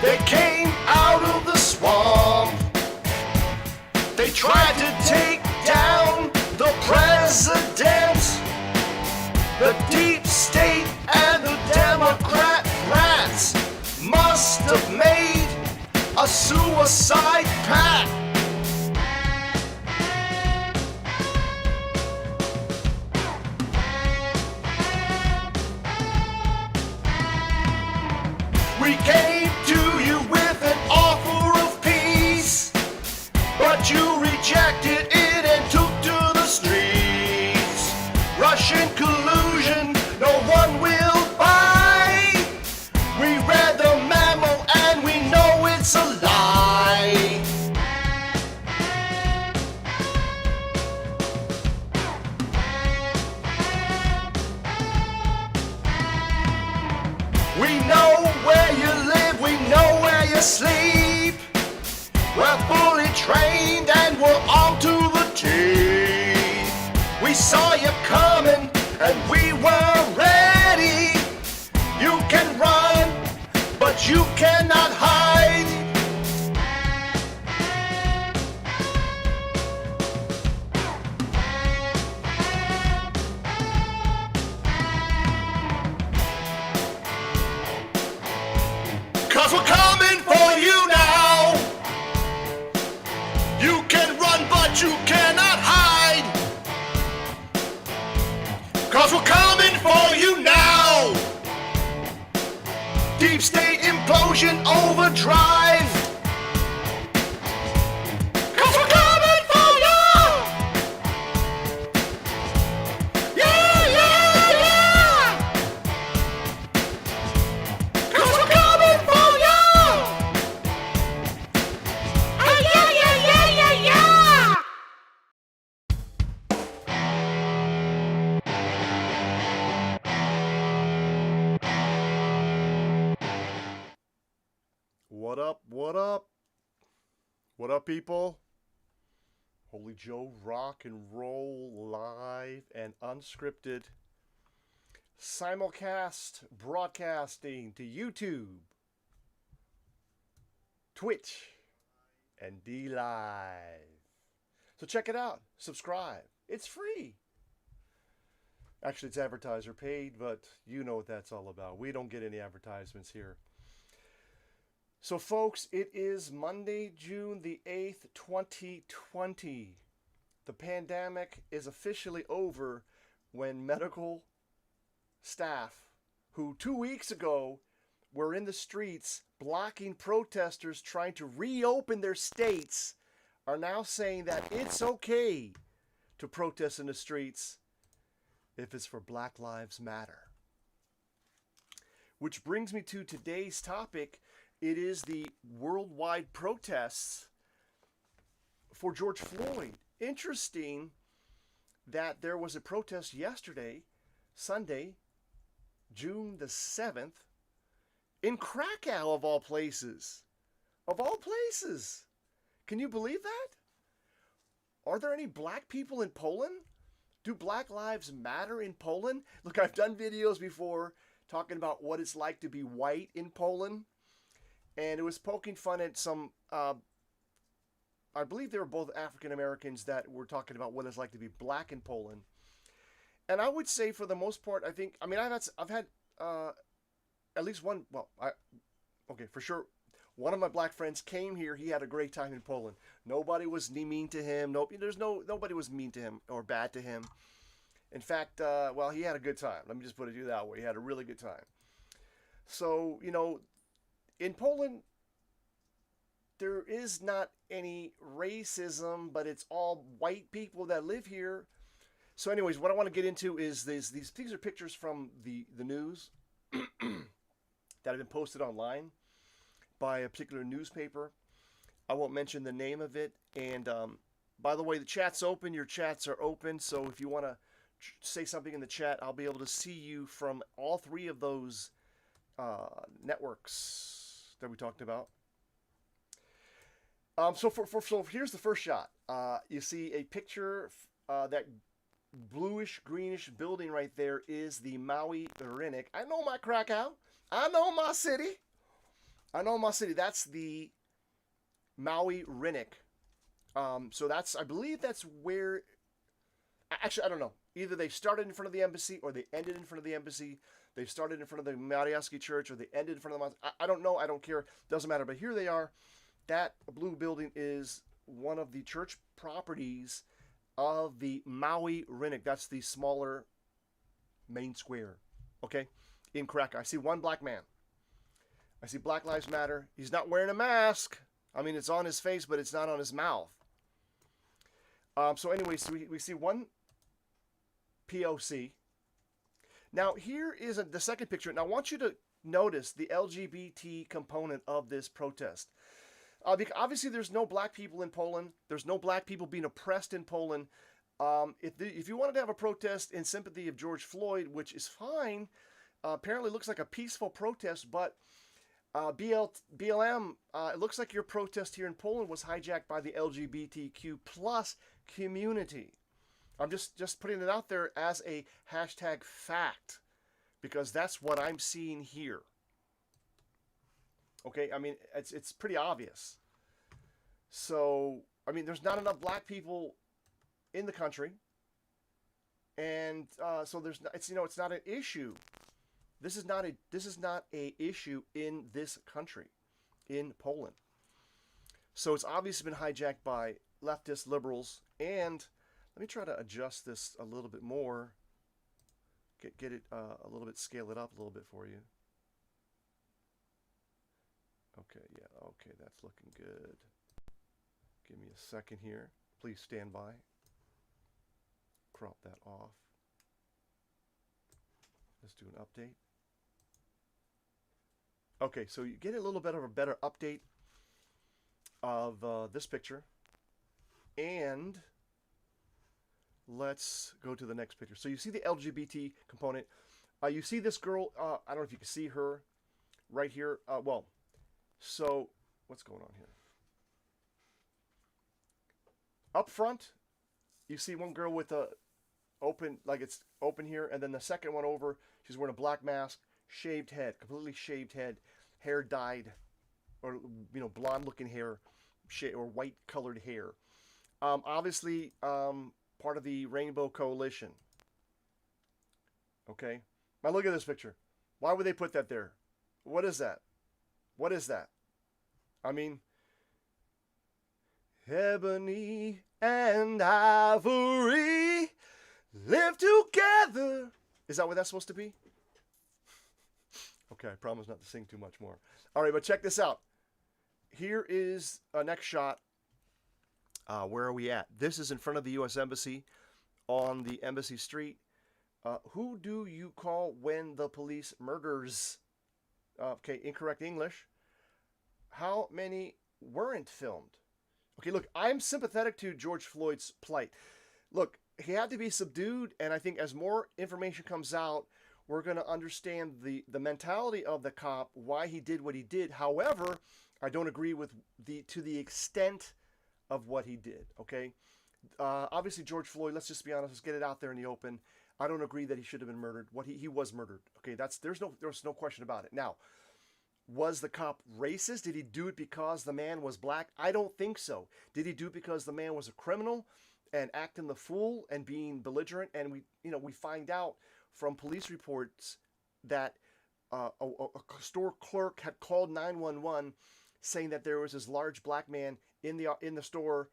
They came out of the swamp. They tried to take down the president. The deep state and the Democrat rats must have made a suicide pact. We came to you with an offer of peace, but you rejected it and took to the streets. Russian collusion, no one will buy. We read the memo and we know it's a lie. We know where you live, we know where you sleep. We're fully trained and we're on to the team. We saw you coming and we were ready. You can run, but you cannot hide. Cause we're coming for you now. You can run, but you cannot hide. Cause we're coming for you now. Deep state implosion overdrive. Cause we're coming for you. Yeah, yeah, yeah. Cause we're coming for you. Ah, yeah, yeah, yeah, yeah, yeah. What up, what up? What up, people? Holy Joe rock and roll live and unscripted. Simulcast broadcasting to YouTube, Twitch, and D Live. So check it out. Subscribe. It's free. Actually, it's advertiser paid, but you know what that's all about. We don't get any advertisements here. So, folks, it is Monday, June the 8th, 2020. The pandemic is officially over when medical staff, who 2 weeks ago were in the streets blocking protesters trying to reopen their states, are now saying that it's okay to protest in the streets if it's for Black Lives Matter. Which brings me to today's topic. It is the worldwide protests for George Floyd. Interesting that there was a protest yesterday, Sunday, June the 7th, in Krakow, of all places. Of all places. Can you believe that? Are there any black people in Poland? Do Black Lives Matter in Poland? Look, I've done videos before talking about what it's like to be white in Poland. And it was poking fun at some, I believe they were both African Americans that were talking about what it's like to be black in Poland. And I would say for the most part, I've had at least one, for sure. One of my black friends came here. He had a great time in Poland. Nobody was mean to him. Nobody was mean to him or bad to him. In fact, he had a good time. Let me just put it that way. He had a really good time. So, in Poland, there is not any racism, but it's all white people that live here. So anyways, what I want to get into is these are pictures from the news that have been posted online by a particular newspaper. I won't mention the name of it. And by the way, the chat's open. Your chats are open. So if you want to say something in the chat, I'll be able to see you from all three of those networks that we talked about. So here's the first shot. You see a picture, that bluish greenish building right there is the Maui Rinnick. I know my Krakow. I know my city. I know my city. That's the Maui Rinnick. So that's, I believe that's where, actually, I don't know. Either they started in front of the embassy or they ended in front of the embassy. They started in front of the Mariaski Church or they ended in front of the mosque. I don't know. I don't care. Doesn't matter. But here they are. That blue building is one of the church properties of the Maui Rinnick. That's the smaller main square. Okay? In Krakow. I see one black man. I see Black Lives Matter. He's not wearing a mask. I mean, it's on his face, but it's not on his mouth. So anyways, we see one POC. Now, here is the second picture. Now, I want you to notice the LGBT component of this protest. Because obviously, there's no black people in Poland. There's no black people being oppressed in Poland. If you wanted to have a protest in sympathy of George Floyd, which is fine, apparently it looks like a peaceful protest, but BLM, it looks like your protest here in Poland was hijacked by the LGBTQ plus community. I'm just putting it out there as a hashtag fact, because that's what I'm seeing here. Okay, I mean, it's pretty obvious. So, I mean, there's not enough black people in the country, and so there's not, it's not an issue. This is not a issue in this country, in Poland. So it's obviously been hijacked by leftist liberals. And let me try to adjust this a little bit more. Get it a little bit, scale it up a little bit for you. Okay, yeah, okay, that's looking good. Give me a second here. Please stand by. Crop that off. Let's do an update. Okay, so you get a little bit of a better update of this picture. And let's go to the next picture. So you see the LGBT component. You see this girl, I don't know if you can see her right here. Well, so what's going on here? Up front, you see one girl with a open, like it's open here, and then the second one over, she's wearing a black mask, shaved head, completely shaved head, hair dyed, or blonde looking hair, or white colored hair. Obviously, part of the Rainbow Coalition. Okay, now look at this picture. Why would they put that there? What is that? What is that? I mean, ebony and ivory live together. Is that what that's supposed to be? Okay, I promise not to sing too much more. All right, but check this out. Here is a next shot. Where are we at? This is in front of the U.S. Embassy on the Embassy Street. Who do you call when the police murders? Okay, incorrect English. How many weren't filmed? Okay, look, I'm sympathetic to George Floyd's plight. Look, he had to be subdued, and I think as more information comes out, we're going to understand the mentality of the cop, why he did what he did. However, I don't agree with to the extent of what he did, okay? Obviously, George Floyd, let's just be honest, let's get it out there in the open. I don't agree that he should have been murdered. He was murdered, okay? There's no question about it. Now, was the cop racist? Did he do it because the man was black? I don't think so. Did he do it because the man was a criminal and acting the fool and being belligerent? And we find out from police reports that a store clerk had called 911 saying that there was this large black man in the store.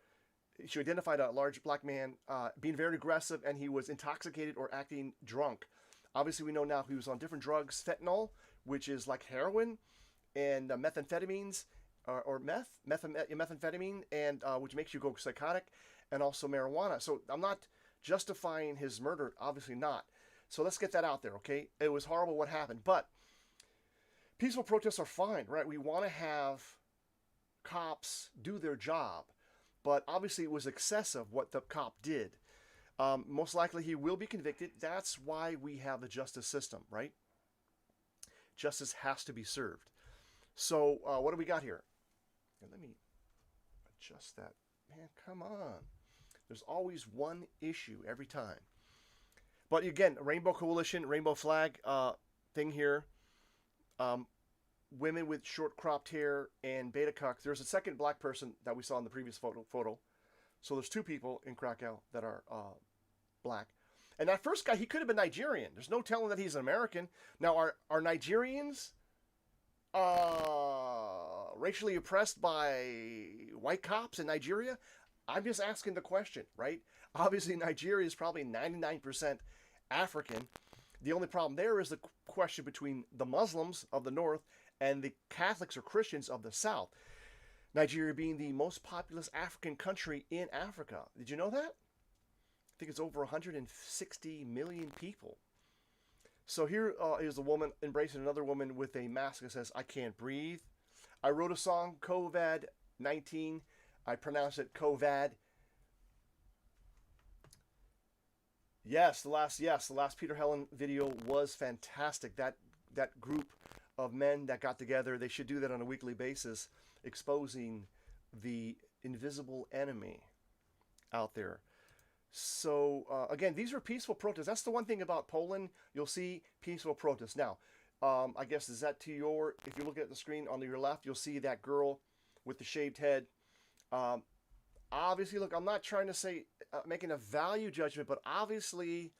She identified a large black man being very aggressive, and he was intoxicated or acting drunk. Obviously, we know now he was on different drugs, fentanyl, which is like heroin, and methamphetamines, or methamphetamine, and which makes you go psychotic, and also marijuana. So I'm not justifying his murder, obviously not. So let's get that out there, okay? It was horrible what happened, but peaceful protests are fine, right? We want to have cops do their job, but obviously it was excessive what the cop did. Most likely he will be convicted. That's why we have the justice system, right? Justice has to be served. So what do we got here? And let me adjust that. Man, come on. There's always one issue every time. But again, Rainbow Coalition, Rainbow Flag thing here. women with short cropped hair and beta cuck. There's a second black person that we saw in the previous photo. So there's two people in Krakow that are black. And that first guy, he could have been Nigerian. There's no telling that he's an American. Now, are Nigerians racially oppressed by white cops in Nigeria? I'm just asking the question, right? Obviously, Nigeria is probably 99% African. The only problem there is the question between the Muslims of the north and the Catholics or Christians of the south. Nigeria being the most populous African country in Africa. Did you know that? I think it's over 160 million people. So here is a woman embracing another woman with a mask that says, "I can't breathe." I wrote a song, COVID-19. I pronounce it COVID. Yes, the last Peter Helen video was fantastic. That group of men that got together, they should do that on a weekly basis, exposing the invisible enemy out there. So again, these are peaceful protests. That's the one thing about Poland. You'll see peaceful protests. Now, I guess is that to your, if you look at the screen on your left, you'll see that girl with the shaved head. Obviously, look, I'm not trying to say, making a value judgment, but obviously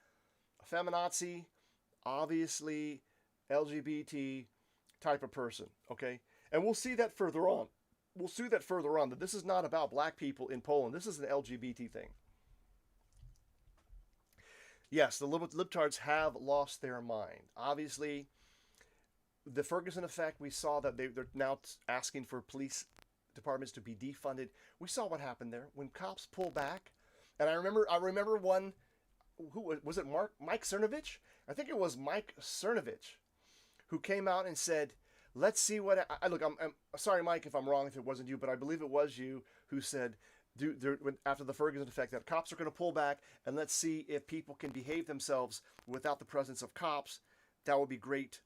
feminazi, obviously LGBT type of person, okay? And we'll see that further on. We'll see that further on, that this is not about black people in Poland. This is an LGBT thing. Yes, the libtards have lost their mind. Obviously, the Ferguson effect, we saw that they're now asking for police departments to be defunded. We saw what happened there when cops pull back. And I remember one, who was it? Mike Cernovich? I think it was Mike Cernovich who came out and said, "Let's see what look." I'm sorry, Mike, if I'm wrong, if it wasn't you, but I believe it was you who said, after the Ferguson effect, that cops are going to pull back and let's see if people can behave themselves without the presence of cops. That would be great.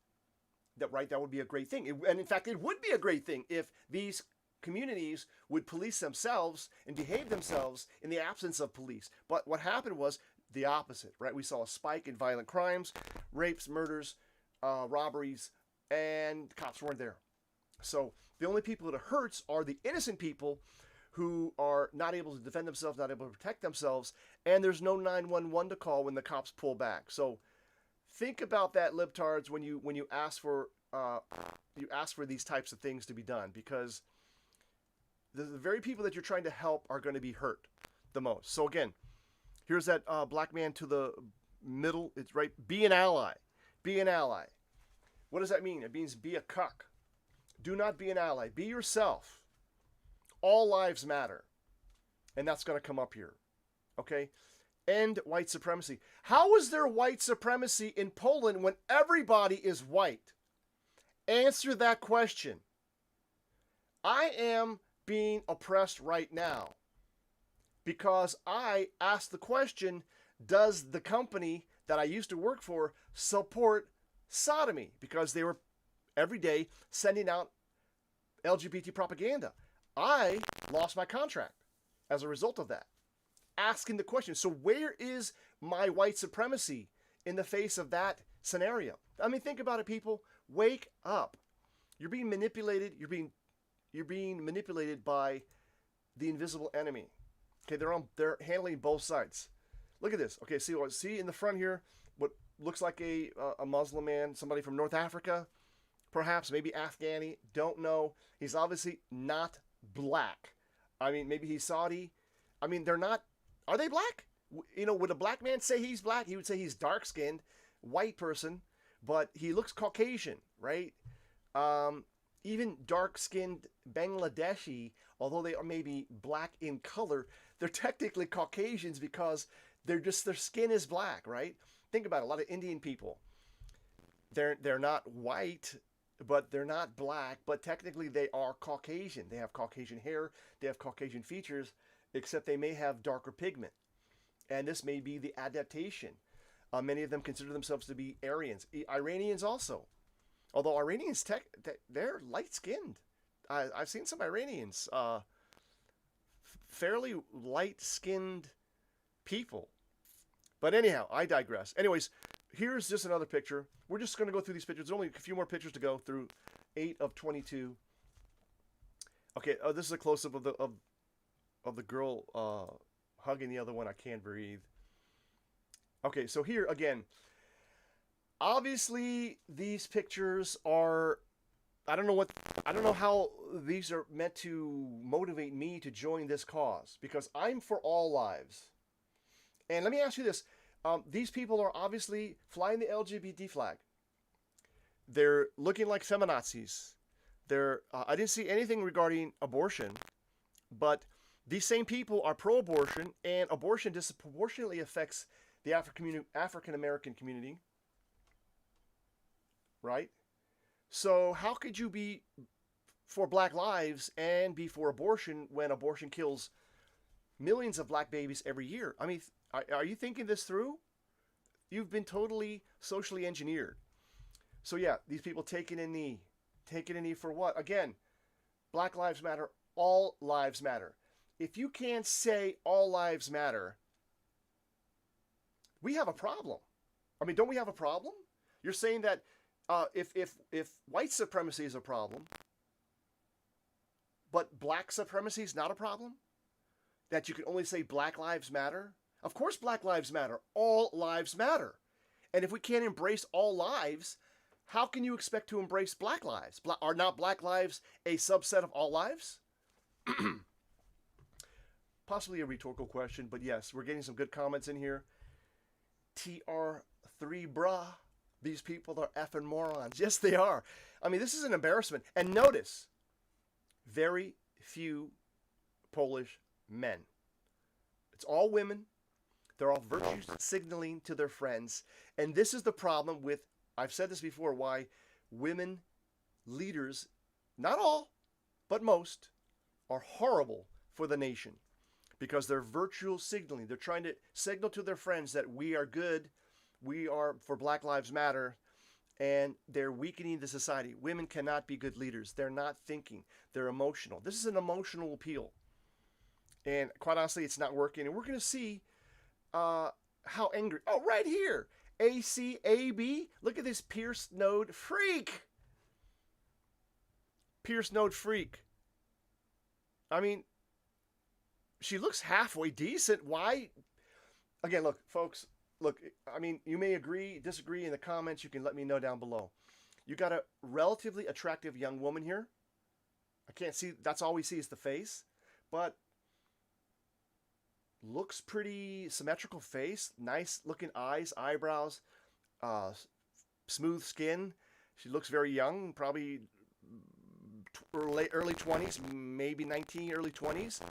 That would be a great thing. And in fact, it would be a great thing if these communities would police themselves and behave themselves in the absence of police. But what happened was the opposite, right? We saw a spike in violent crimes, rapes, murders, robberies, and cops weren't there. So the only people that it hurts are the innocent people who are not able to defend themselves, not able to protect themselves, and there's no 911 to call when the cops pull back. So think about that, libtards, when you ask for these types of things to be done, because the very people that you're trying to help are going to be hurt the most. So again, here's that black man to the middle. It's right. Be an ally. Be an ally. What does that mean? It means be a cuck. Do not be an ally. Be yourself. All lives matter. And that's going to come up here. Okay? End white supremacy. How is there white supremacy in Poland when everybody is white? Answer that question. I am being oppressed right now because I asked the question, does the company that I used to work for support sodomy? Because they were every day sending out LGBT propaganda. I lost my contract as a result of that. Asking the question, so where is my white supremacy in the face of that scenario? I mean, think about it, people. Wake up. You're being manipulated. You're being manipulated by the invisible enemy. Okay, they're handling both sides. Look at this. Okay, see in the front here what looks like a Muslim man, somebody from North Africa, perhaps, maybe Afghani, don't know. He's obviously not black. I mean, maybe he's Saudi. I mean, they're not. Are they black? You know, would a black man say he's black? He would say he's dark-skinned, white person, but he looks Caucasian, right? Even dark-skinned Bangladeshi, although they are maybe black in color, they're technically Caucasians because their skin is black, right? Think about it. A lot of Indian people, they're not white, but they're not black, but technically they are Caucasian. They have Caucasian hair, they have Caucasian features, except they may have darker pigment. And this may be the adaptation. Many of them consider themselves to be Aryans. Iranians also. Although Iranians, they're light-skinned. I've seen some Iranians, fairly light-skinned people. But anyhow, I digress. Anyways, here's just another picture. We're just going to go through these pictures. There's only a few more pictures to go through. 8 of 22. Okay, this is a close-up of the girl hugging the other one. I can't breathe. Okay, so here again, obviously these pictures are, I don't know how these are meant to motivate me to join this cause, because I'm for all lives. And let me ask you this. These people are obviously flying the LGBT flag. They're looking like feminazis. I didn't see anything regarding abortion, but these same people are pro-abortion, and abortion disproportionately affects the African American community, right? So how could you be for black lives and be for abortion when abortion kills millions of black babies every year? I mean, are you thinking this through? You've been totally socially engineered. So yeah, these people taking a knee. Taking a knee for what? Again, Black Lives Matter, all lives matter. If you can't say all lives matter, we have a problem. I mean, don't we have a problem? You're saying that if white supremacy is a problem, but black supremacy is not a problem? That you can only say Black Lives Matter? Of course Black Lives Matter. All lives matter. And if we can't embrace all lives, how can you expect to embrace black lives? Are not black lives a subset of all lives? Possibly a rhetorical question, but yes, we're getting some good comments in here. TR3 brah. These people are effing morons. Yes, they are. I mean, this is an embarrassment. And notice, very few Polish men. It's all women. They're all virtue signaling to their friends. And this is the problem with, I've said this before, why women leaders, not all, but most, are horrible for the nation. Because they're virtue signaling. They're trying to signal to their friends that we are good, we are for Black Lives Matter, and they're weakening the society. Women cannot be good leaders. They're not thinking. They're emotional. This is an emotional appeal. And quite honestly, it's not working. And we're going to see how angry. Oh, right here. ACAB. Look at this Pierce node freak. Pierce node freak. I mean, she looks halfway decent. Why? Again, look, folks. Look, I mean, you may agree, disagree in the comments. You can let me know down below. You got a relatively attractive young woman here. I can't see. That's all we see is the face. But looks pretty symmetrical face. Nice looking eyes, eyebrows, smooth skin. She looks very young, probably early 20s, maybe 19, early 20s.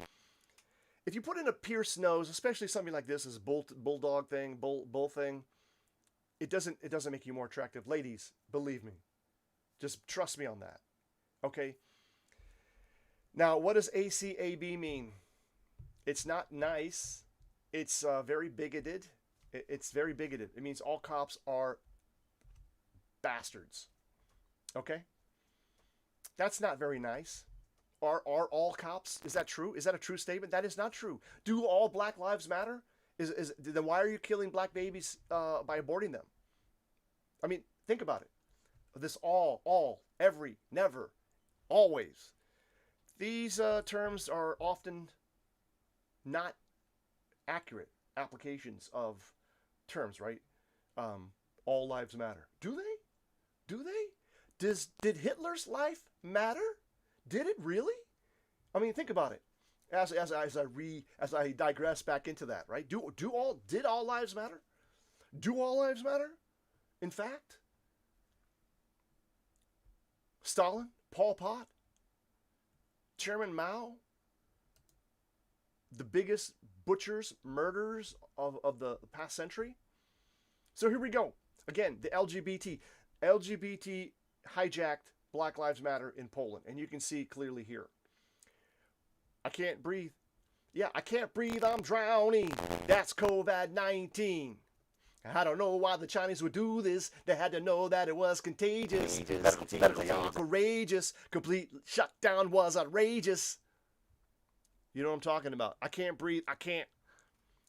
If you put in a pierced nose, especially something like this, is bulldog thing, bull thing, it doesn't make you more attractive. Ladies, believe me. Just trust me on that. Okay? Now, what does ACAB mean? It's not nice. It's very bigoted. It's very bigoted. It means all cops are bastards. Okay? That's not very nice. Are all cops? Is that true? Is that a true statement? That is not true. Do all Black lives matter? Then why are you killing black babies by aborting them? I mean, think about it. This all, every, never, always. These terms are often not accurate applications of terms, right? All lives matter. Do they? Do they? Did Hitler's life matter? Did it really? I mean, think about it. As I digress back into that, right? Did all lives matter? Do all lives matter? In fact, Stalin, Pol Pot, Chairman Mao, the biggest butchers, murderers of the past century. So here we go. Again, the LGBT hijacked Black Lives Matter in Poland. And you can see clearly here. I can't breathe. Yeah, I can't breathe. I'm drowning. That's COVID-19. I don't know why the Chinese would do this. They had to know that it was contagious. They are courageous. Complete shutdown was outrageous. You know what I'm talking about. I can't breathe. I can't.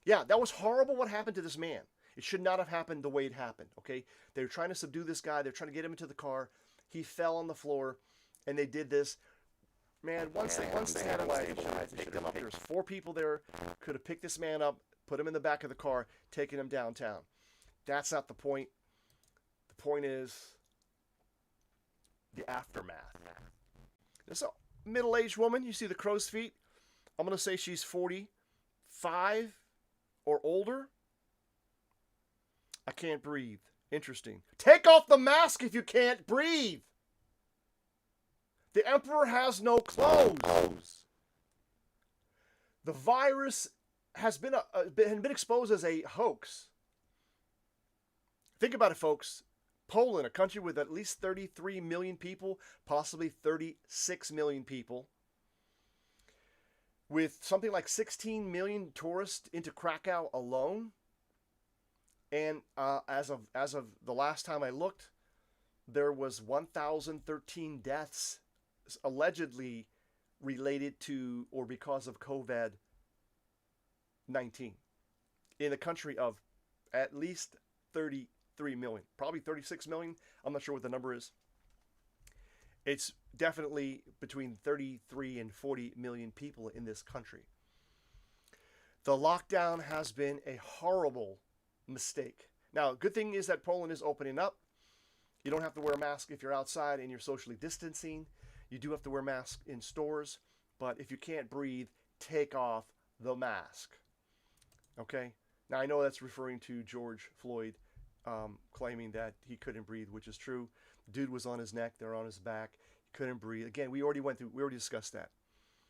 Yeah, that was horrible what happened to this man. It should not have happened the way it happened, okay? They were trying to subdue this guy. They're trying to get him into the car. He fell on the floor, and they did this. Man, once they had him stabilized, they should have. There was 4 people there, could have picked this man up, put him in the back of the car, taken him downtown. That's not the point. The point is the aftermath. This middle-aged woman, you see the crow's feet? I'm going to say she's 45 or older. I can't breathe. Interesting. Take off the mask if you can't breathe. The emperor has no clothes. The virus has been exposed as a hoax. Think about it, folks. Poland, a country with at least 33 million people, possibly 36 million people, with something like 16 million tourists into Krakow alone. And as of the last time I looked, there was 1,013 deaths allegedly related to or because of COVID-19 in a country of at least 33 million, probably 36 million. I'm not sure what the number is. It's definitely between 33 and 40 million people in this country. The lockdown has been a horrible mistake. Now, good thing is that Poland is opening up. You don't have to wear a mask if you're outside and you're socially distancing. You do have to wear masks in stores, but if you can't breathe, take off the mask. Okay? Now, I know that's referring to George Floyd claiming that he couldn't breathe, which is true. The dude was on his neck, they're on his back. He couldn't breathe. Again, we already discussed that.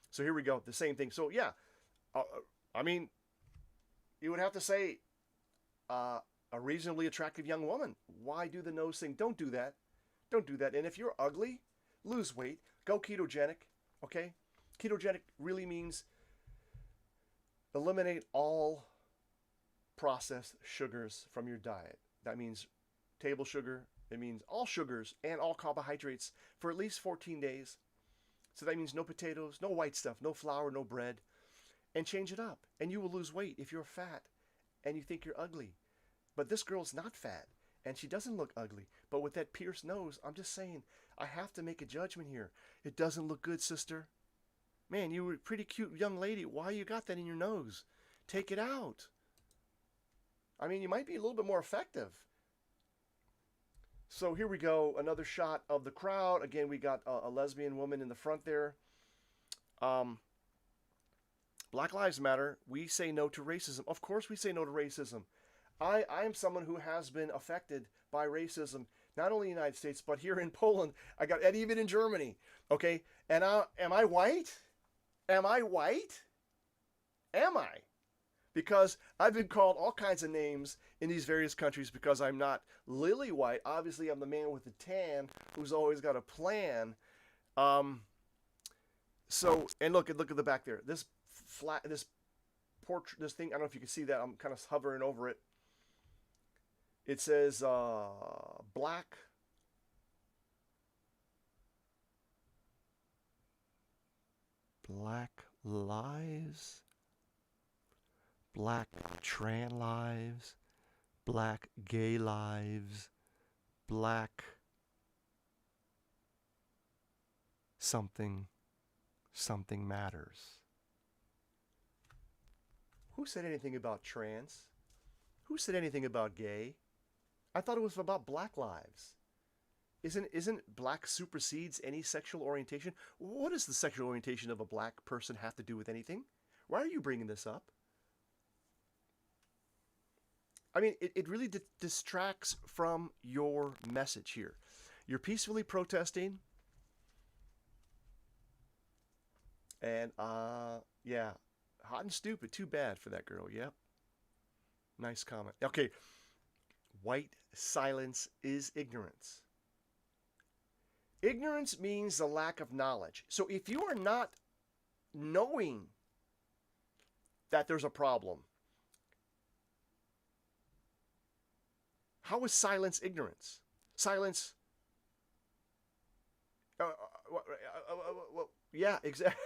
So here we go, the same thing. So yeah, I mean, you would have to say a reasonably attractive young woman. Why do the nose thing? Don't do that. Don't do that. And if you're ugly, lose weight. Go ketogenic, okay? Ketogenic really means eliminate all processed sugars from your diet. That means table sugar. It means all sugars and all carbohydrates for at least 14 days. So that means no potatoes, no white stuff, no flour, no bread. And change it up. And you will lose weight if you're fat and you think you're ugly. But this girl's not fat. And she doesn't look ugly. But with that pierced nose, I'm just saying, I have to make a judgment here. It doesn't look good, sister. Man, you were a pretty cute young lady. Why you got that in your nose? Take it out. I mean, you might be a little bit more effective. So here we go. Another shot of the crowd. Again, we got a lesbian woman in the front there. Black Lives Matter. We say no to racism. Of course we say no to racism. I am someone who has been affected by racism, not only in the United States, but here in Poland. And even in Germany. Okay? And am I white? Am I white? Am I? Because I've been called all kinds of names in these various countries because I'm not lily white. Obviously, I'm the man with the tan who's always got a plan. So, and look at the back there. This portrait, this thing, I don't know if you can see that. I'm kind of hovering over it. It says Black Lives, Black Trans Lives, Black Gay Lives, Black something matters. Who said anything about trans? Who said anything about gay? I thought it was about black lives. Isn't black supersedes any sexual orientation? What does the sexual orientation of a black person have to do with anything? Why are you bringing this up? I mean, it really distracts from your message here. You're peacefully protesting. And, yeah, hot and stupid. Too bad for that girl. Yep. Nice comment. Okay. White silence is ignorance. Ignorance means the lack of knowledge. So if you are not knowing that there's a problem, how is silence ignorance? Silence. Yeah, exactly.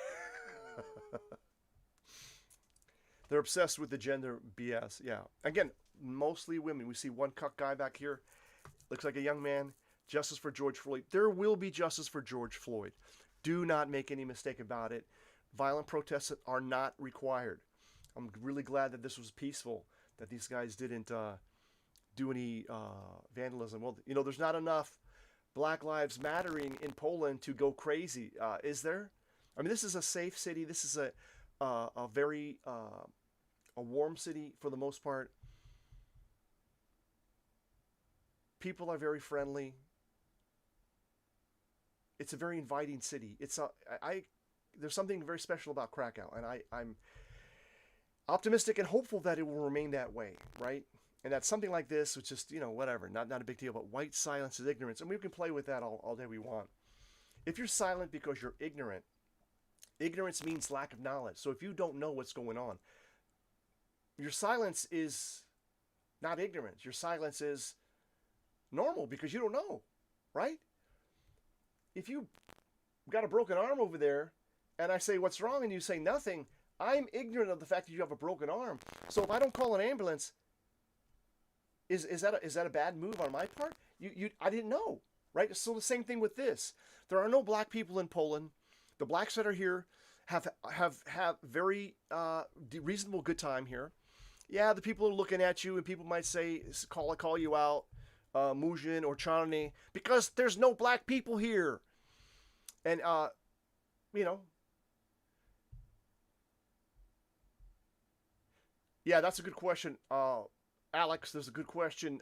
They're obsessed with the gender BS. Yeah. Again, mostly women. We see one cuck guy back here. Looks like a young man. Justice for George Floyd. There will be justice for George Floyd. Do not make any mistake about it. Violent protests are not required. I'm really glad that this was peaceful, that these guys didn't do any vandalism. Well, you know, there's not enough Black Lives Mattering in Poland to go crazy, is there? I mean, this is a safe city. This is a very a warm city for the most part. People are very friendly. It's a very inviting city. There's something very special about Krakow, and I'm optimistic and hopeful that it will remain that way, right? And that something like this, which just, you know, whatever, not a big deal, but white silence is ignorance. And we can play with that all day we want. If you're silent because you're ignorant, ignorance means lack of knowledge. So if you don't know what's going on, your silence is not ignorance. Your silence is normal because you don't know, right? If you got a broken arm over there and I say, what's wrong? And you say nothing, I'm ignorant of the fact that you have a broken arm. So if I don't call an ambulance, is that a bad move on my part? I didn't know, right? So the same thing with this. There are no black people in Poland. The blacks that are here have very reasonable good time here. Yeah, the people are looking at you, and people might say, call you out, Mujin or Charny, because there's no black people here. And you know, yeah, that's a good question. Alex, there's a good question.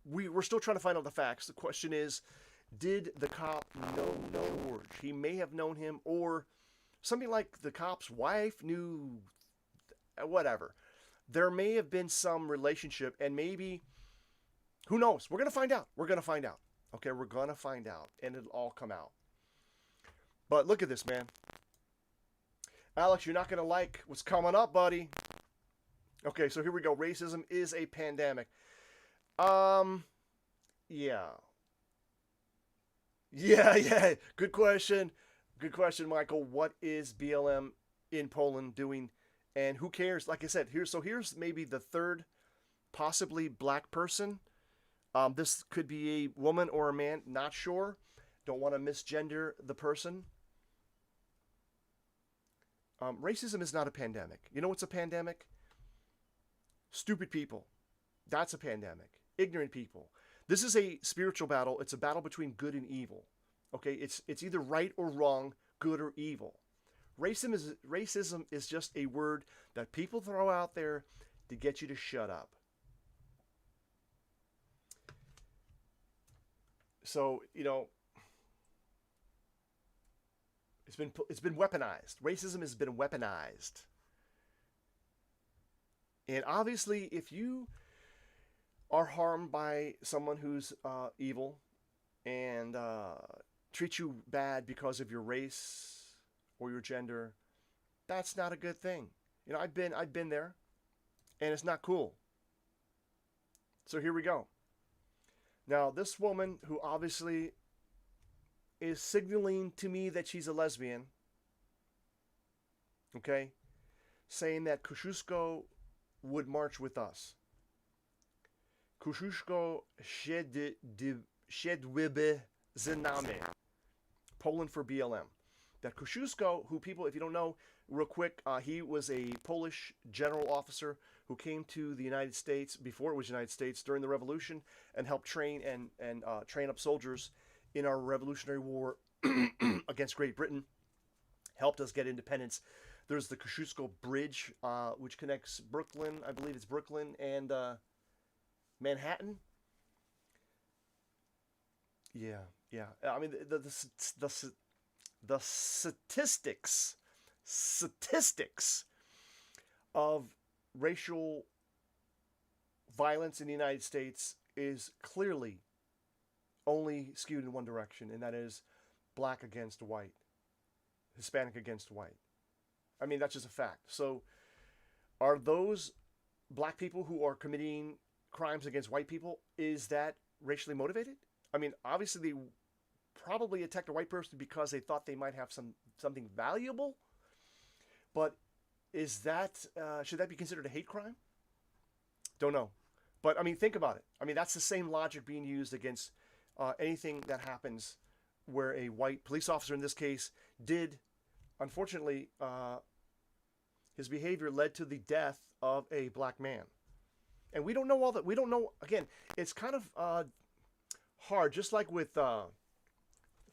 We're still trying to find out the facts. The question is, did the cop know George? He may have known him, or something like the cop's wife knew, whatever. There may have been some relationship, and maybe, who knows? We're going to find out. We're going to find out. Okay, we're going to find out, and it'll all come out. But look at this, man. Alex, you're not going to like what's coming up, buddy. Okay, so here we go. Racism is a pandemic. Yeah. Yeah. Good question. Good question, Michael. What is BLM in Poland doing? And who cares? Like I said, here's maybe the third, possibly black person. This could be a woman or a man. Not sure. Don't want to misgender the person. Racism is not a pandemic. You know what's a pandemic? Stupid people. That's a pandemic. Ignorant people. This is a spiritual battle. It's a battle between good and evil. Okay, it's either right or wrong, good or evil. Racism is just a word that people throw out there to get you to shut up. So, you know, it's been weaponized. Racism has been weaponized. And obviously, if you are harmed by someone who's evil and treats you bad because of your race or your gender, that's not a good thing. You know, I've been there, and it's not cool. So here we go. Now, this woman who obviously is signaling to me that she's a lesbian, okay, saying that Kosciuszko would march with us. Kosciuszko szedłby z nami. Poland for BLM. That Kosciuszko, who people, if you don't know, real quick, he was a Polish general officer who came to the United States before it was United States during the Revolution and helped train and train up soldiers in our Revolutionary War against Great Britain. Helped us get independence. There's the Kosciuszko Bridge, which connects Brooklyn, I believe it's Brooklyn, and Manhattan. Yeah. I mean, the statistics of racial violence in the United States is clearly only skewed in one direction, and that is black against white, Hispanic against white. I mean, that's just a fact. So are those black people who are committing crimes against white people, is that racially motivated? I mean, obviously they probably attacked a white person because they thought they might have something valuable, but is that should that be considered a hate crime? Don't know. But I mean, think about it. I mean, that's the same logic being used against anything that happens where a white police officer, in this case, did, unfortunately, his behavior led to the death of a black man. And we don't know all that. We don't know. Again, it's kind of hard, just like with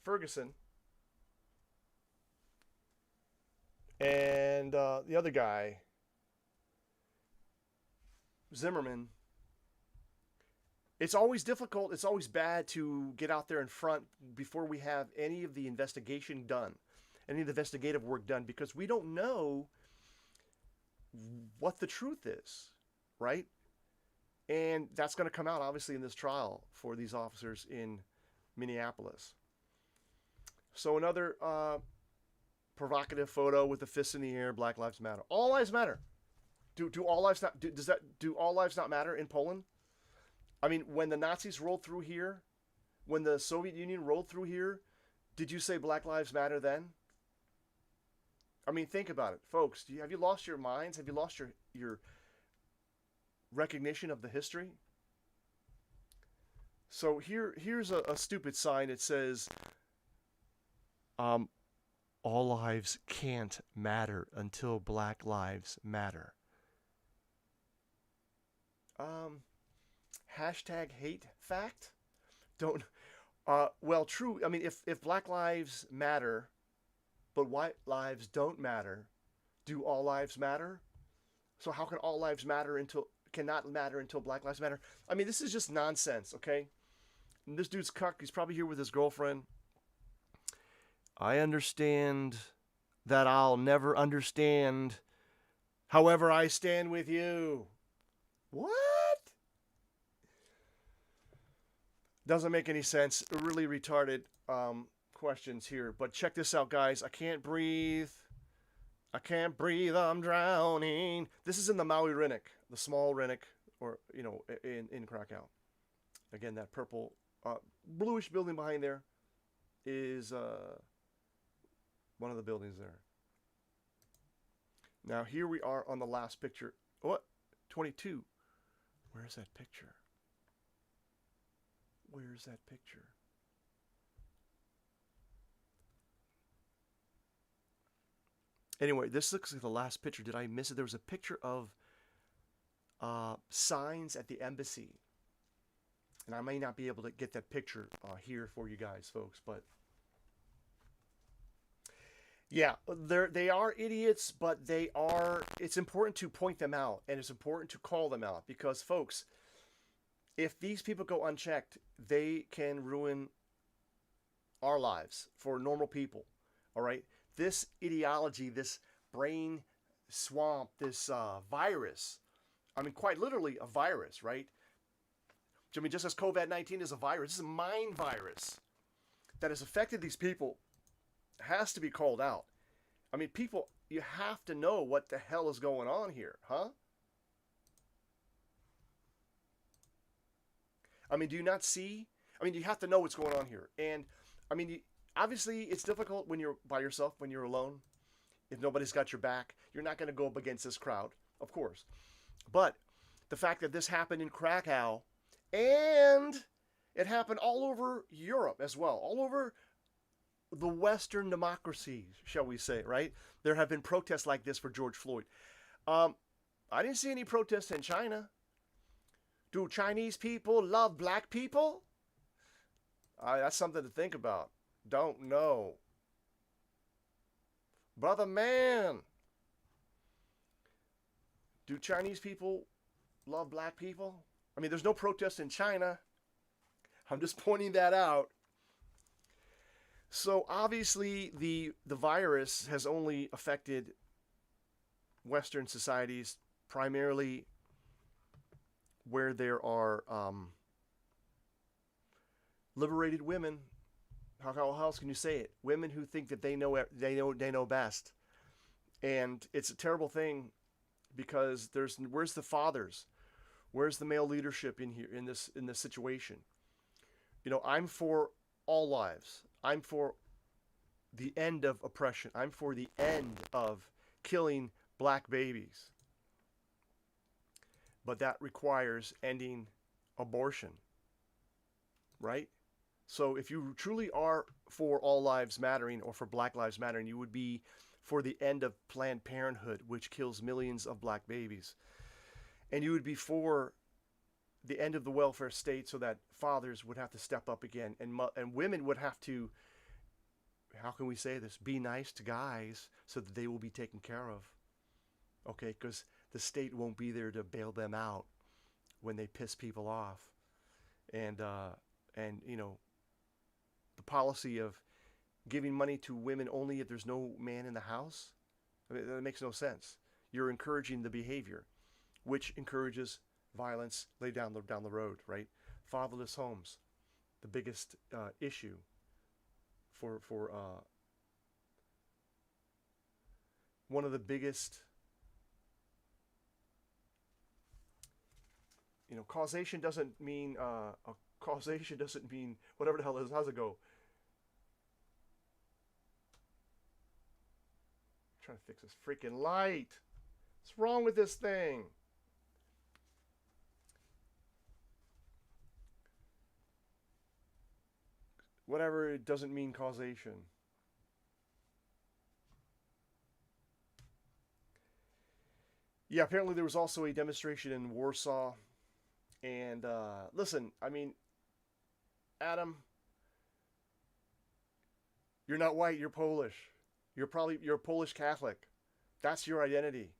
Ferguson and the other guy, Zimmerman. It's always difficult. It's always bad to get out there in front before we have any of the investigation done, any of the investigative work done, because we don't know what the truth is, right? And that's going to come out, obviously, in this trial for these officers in Minneapolis. So another provocative photo with the fists in the air, Black Lives Matter. All lives matter. Do all lives not? Do all lives not matter in Poland? I mean, when the Nazis rolled through here, when the Soviet Union rolled through here, did you say Black Lives Matter then? I mean, think about it, folks. Have you lost your minds? Have you lost your recognition of the history? So here's a stupid sign. It says, all lives can't matter until Black lives matter. Hashtag hate fact? Don't, well, true. I mean, if Black lives matter, but white lives don't matter, do all lives matter? So how can all lives matter cannot matter until Black lives matter? I mean, this is just nonsense, okay? And this dude's cuck. He's probably here with his girlfriend. I understand that I'll never understand. However, I stand with you. What? Doesn't make any sense. Really retarded questions here. But check this out, guys. I can't breathe. I can't breathe. I'm drowning. This is in the Maui Rinnik, the small Rinnik, or, you know, in Krakow. Again, that purple, bluish building behind there is one of the buildings there. Now, here we are on the last picture. What? 22. Where's that picture? Where's that picture? Anyway, this looks like the last picture. Did I miss it? There was a picture of signs at the embassy. And I may not be able to get that picture here for you guys, folks. But yeah, they are idiots, but it's important to point them out. And it's important to call them out. Because, folks, if these people go unchecked, they can ruin our lives for normal people. All right? This ideology, this brain swamp, this virus, I mean, quite literally a virus, right? I mean, just as COVID-19 is a virus, this is a mind virus that has affected these people, has to be called out. I mean, people, you have to know what the hell is going on here, huh? I mean, do you not see? I mean, you have to know what's going on here. And, I mean, obviously, it's difficult when you're by yourself, when you're alone. If nobody's got your back, you're not going to go up against this crowd, of course. But the fact that this happened in Krakow, and it happened all over Europe as well, all over the Western democracies, shall we say, right? There have been protests like this for George Floyd. I didn't see any protests in China. Do Chinese people love black people? That's something to think about. Don't know. Brother man, do Chinese people love black people? I mean, there's no protests in China. I'm just pointing that out. So obviously the virus has only affected Western societies, primarily where there are liberated women. How else can you say it? Women who think that they know best, and it's a terrible thing because where's the fathers? Where's the male leadership in here in this situation? You know, I'm for all lives. I'm for the end of oppression. I'm for the end of killing black babies. But that requires ending abortion, right? So if you truly are for all lives mattering or for Black Lives Mattering, you would be for the end of Planned Parenthood, which kills millions of black babies. And you would be for the end of the welfare state so that fathers would have to step up again, and women would have to, how can we say this, be nice to guys so that they will be taken care of. Okay, because the state won't be there to bail them out when they piss people off. And you know, the policy of giving money to women only if there's no man in the house, I mean, that makes no sense. You're encouraging the behavior, which encourages violence down the road, right? Fatherless homes, the biggest issue for one of the biggest. You know, causation doesn't mean causation doesn't mean whatever the hell it is. How's it go? I'm trying to fix this freaking light. What's wrong with this thing? Whatever, it doesn't mean causation. Yeah, apparently there was also a demonstration in Warsaw. And listen, I mean, Adam, you're not white, you're Polish. You're a Polish Catholic. That's your identity.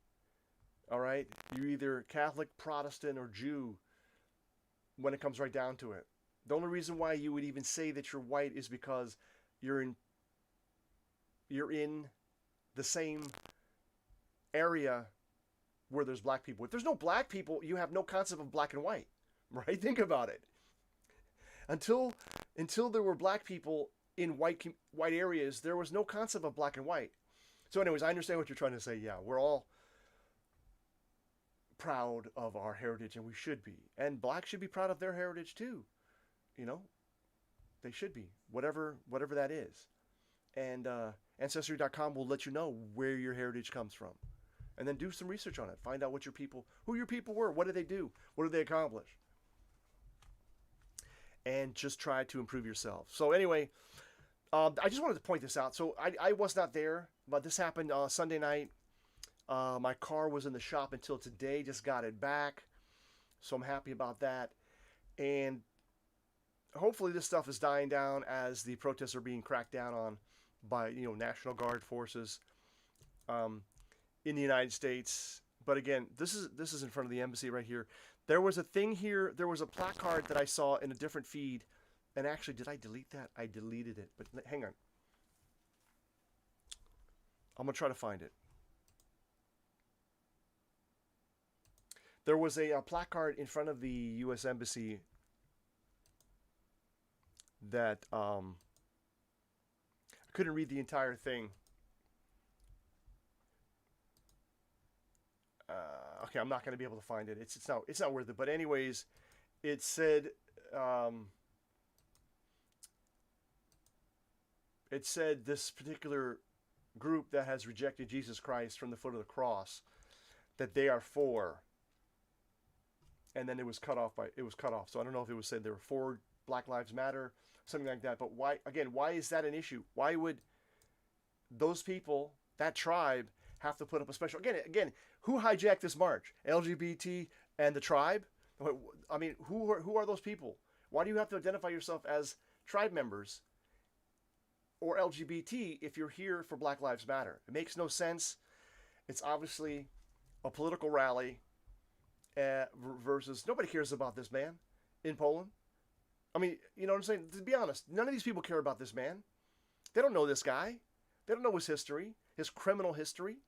All right? You're either Catholic, Protestant, or Jew when it comes right down to it. The only reason why you would even say that you're white is because you're in the same area where there's black people. If there's no black people, you have no concept of black and white, right? Think about it. Until there were black people in white areas, there was no concept of black and white. So anyways, I understand what you're trying to say. Yeah, we're all proud of our heritage, and we should be. And blacks should be proud of their heritage too. You know, they should be, whatever that is. And Ancestry.com will let you know where your heritage comes from. And then do some research on it. Find out who your people were. What did they do? What did they accomplish? And just try to improve yourself. So anyway, I just wanted to point this out. So I was not there, but this happened Sunday night. My car was in the shop until today. Just got it back. So I'm happy about that. And hopefully this stuff is dying down as the protests are being cracked down on by, National Guard forces. In the United States. But again, this is in front of the embassy right here. There was a thing here. There was a placard that I saw in a different feed. And actually, did I delete that? I deleted it. But hang on. I'm going to try to find it. There was a placard in front of the U.S. Embassy that I couldn't read the entire thing. Okay, I'm not going to be able to find it. It's not worth it. But anyways, it said this particular group that has rejected Jesus Christ from the foot of the cross, that they are for. And then it was cut off. So I don't know if it was said they were for Black Lives Matter, something like that. But why is that an issue? Why would those people, that tribe, have to put up a special, again, who hijacked this march? LGBT and the tribe? I mean, who are those people? Why do you have to identify yourself as tribe members or LGBT if you're here for Black Lives Matter? It makes no sense. It's obviously a political rally versus nobody cares about this man in Poland. I mean, you know what I'm saying? To be honest, none of these people care about this man. They don't know this guy. They don't know his history, his criminal history.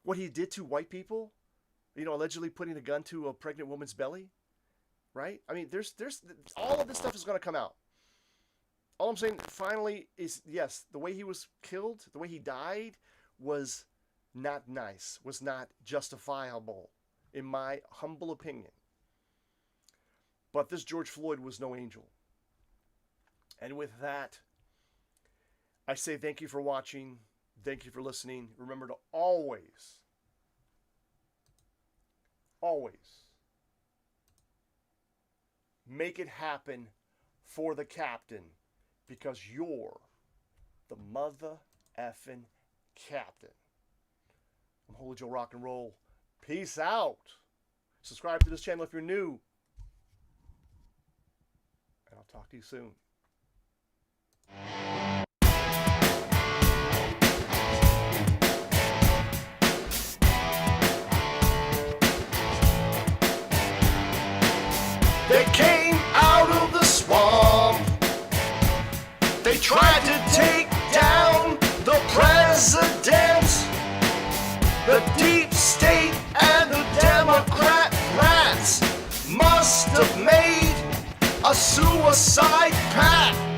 What he did to white people, allegedly putting a gun to a pregnant woman's belly, right? I mean, there's all of this stuff is going to come out. All I'm saying finally is, yes, the way he was killed, the way he died was not nice, was not justifiable, in my humble opinion. But this George Floyd was no angel. And with that, I say thank you for watching. Thank you for listening. Remember to always make it happen for the captain, because you're the mother effing captain. I'm Holy Joe Rock and Roll. Peace out. Subscribe to this channel if you're new. And I'll talk to you soon. They came out of the swamp. They tried to take down the president. The deep state and the Democrat rats must have made a suicide pact.